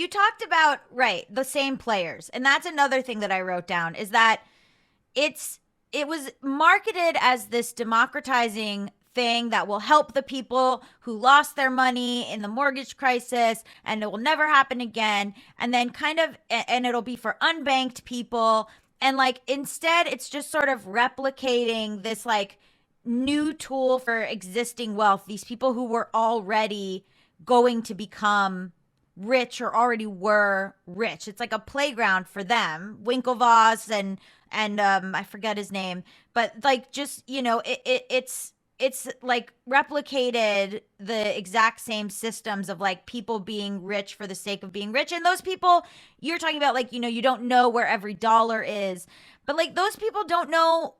you talked about, right, the same players. And that's another thing that I wrote down is that it was marketed as this democratizing thing that will help the people who lost their money in the mortgage crisis, and it will never happen again. And then and it'll be for unbanked people. And like, instead, it's just sort of replicating this like new tool for existing wealth. These people who were already going to become rich or already were rich. It's like a playground for them. Winklevoss and I forget his name, but like, just, you know, it's like replicated the exact same systems of like people being rich for the sake of being rich. And those people you're talking about, like, you know, you don't know where every dollar is, but like those people don't know,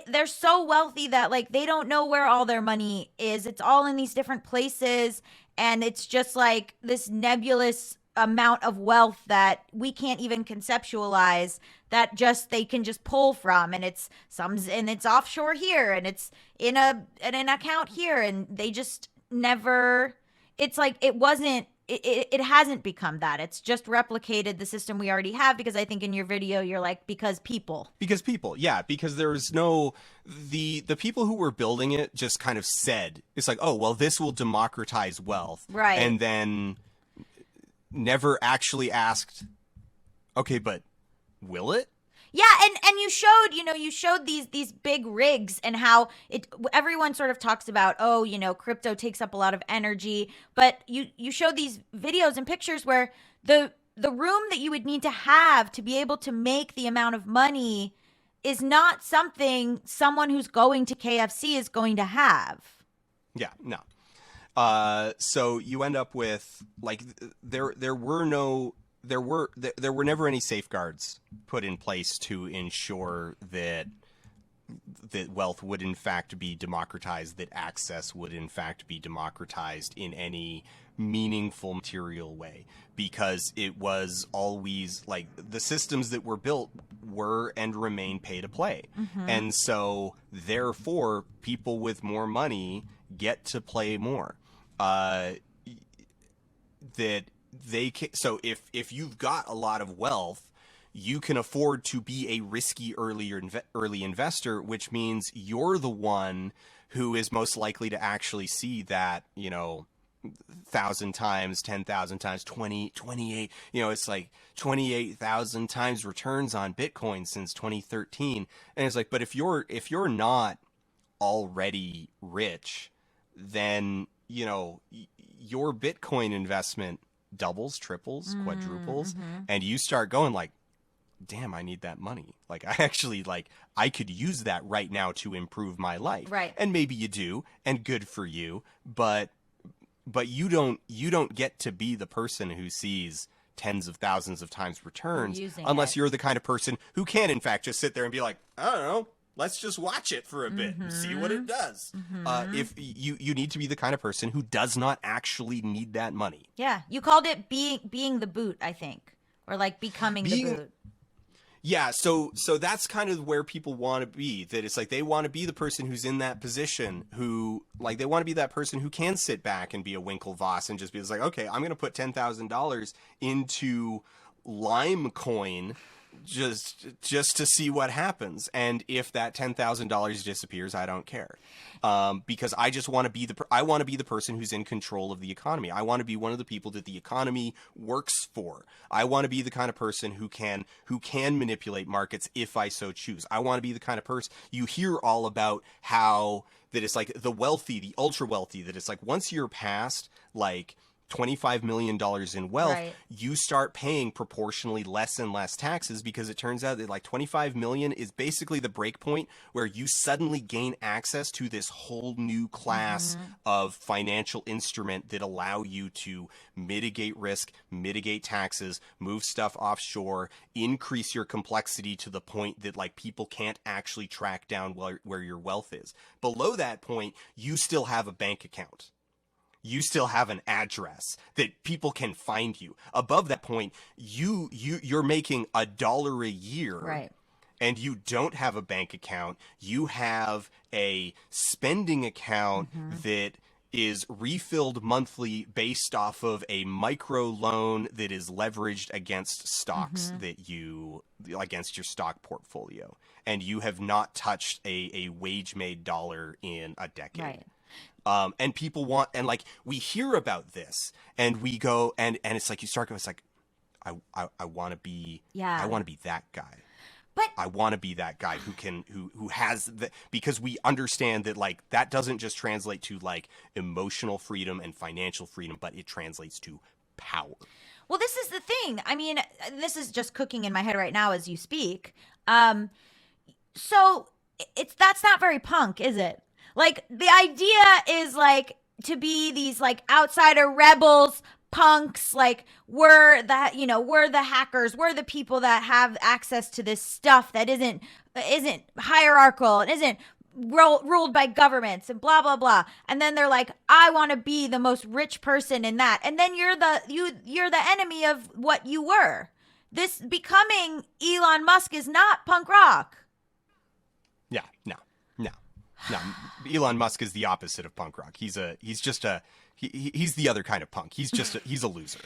they're so wealthy that like they don't know where all their money is. It's all in these different places. And it's just like this nebulous amount of wealth that we can't even conceptualize, that just they can just pull from, and it's offshore here, and it's in an account here, and they just never, it's like it hasn't become that. It's just replicated the system we already have, because I think in your video you're like, because people, yeah, because there's no, the people who were building it just kind of said, it's like, oh well, this will democratize wealth, right? And then never actually asked, okay, but will it? Yeah, and you showed these big rigs, and how everyone sort of talks about, oh, you know, crypto takes up a lot of energy, but you showed these videos and pictures where the room that you would need to have to be able to make the amount of money is not something someone who's going to KFC is going to have. Yeah, no. So you end up with like there were never any safeguards put in place to ensure that wealth would in fact be democratized, that access would in fact be democratized in any meaningful material way, because it was always like the systems that were built were and remain pay to play. Mm-hmm. And so therefore people with more money get to play more. That they can, so if you've got a lot of wealth, you can afford to be a risky early investor, which means you're the one who is most likely to actually see that, you know, 1,000 times, 10,000 times, 28, you know, it's like 28,000 times returns on Bitcoin since 2013. And it's like, but if you're not already rich, then, you know, your Bitcoin investment doubles, triples, quadruples, and you start going like, damn, I need that money. Like, I actually, like, I could use that right now to improve my life. Right. And maybe you do, and good for you, but you don't get to be the person who sees tens of thousands of times returns unless you're the kind of person who can in fact just sit there and be like, I don't know, let's just watch it for a bit and see what it does. If you need to be the kind of person who does not actually need that money. Yeah, you called it being the boot, I think, or like becoming the boot. Yeah, so that's kind of where people want to be. That it's like they want to be the person who's in that position, who like they want to be that person who can sit back and be a Winklevoss and just be like, okay, I'm going to put $10,000 into Limecoin just to see what happens, and if that $10,000 disappears, I don't care, because I just want to be the person who's in control of the economy. I want to be one of the people that the economy works for. I want to be the kind of person who can manipulate markets if I so choose. I want to be the kind of person you hear all about, how that it's like the wealthy, the ultra wealthy, that it's like once you're past like $25 million in wealth, right, you start paying proportionally less and less taxes, because it turns out that like 25 million is basically the break point where you suddenly gain access to this whole new class of financial instrument that allow you to mitigate risk, mitigate taxes, move stuff offshore, increase your complexity to the point that like people can't actually track down where your wealth is. Below that point, you still have a bank account. You still have an address that people can find you. Above that point, you're making $1 a year, right, and you don't have a bank account. You have a spending account that is refilled monthly based off of a micro loan that is leveraged against stocks that against your stock portfolio. And you have not touched a wage made dollar in a decade. Right. And people want, and like, we hear about this and we go, and it's like, you start going, it's like, I want to be, I want to be that guy. But I want to be that guy who has the, because we understand that like that doesn't just translate to like emotional freedom and financial freedom, but it translates to power. well, this is the thing. I mean, this is just cooking in my head right now as you speak. So that's not very punk, is it? Like the idea is like to be these like outsider rebels, punks, like we're the hackers, we're the people that have access to this stuff that isn't hierarchical and isn't ruled by governments and blah blah blah. And then they're like, I want to be the most rich person in that. And then you're the enemy of what you were. This becoming Elon Musk is not punk rock. Yeah, no. Elon Musk is the opposite of punk rock. He's the other kind of punk. He's a loser.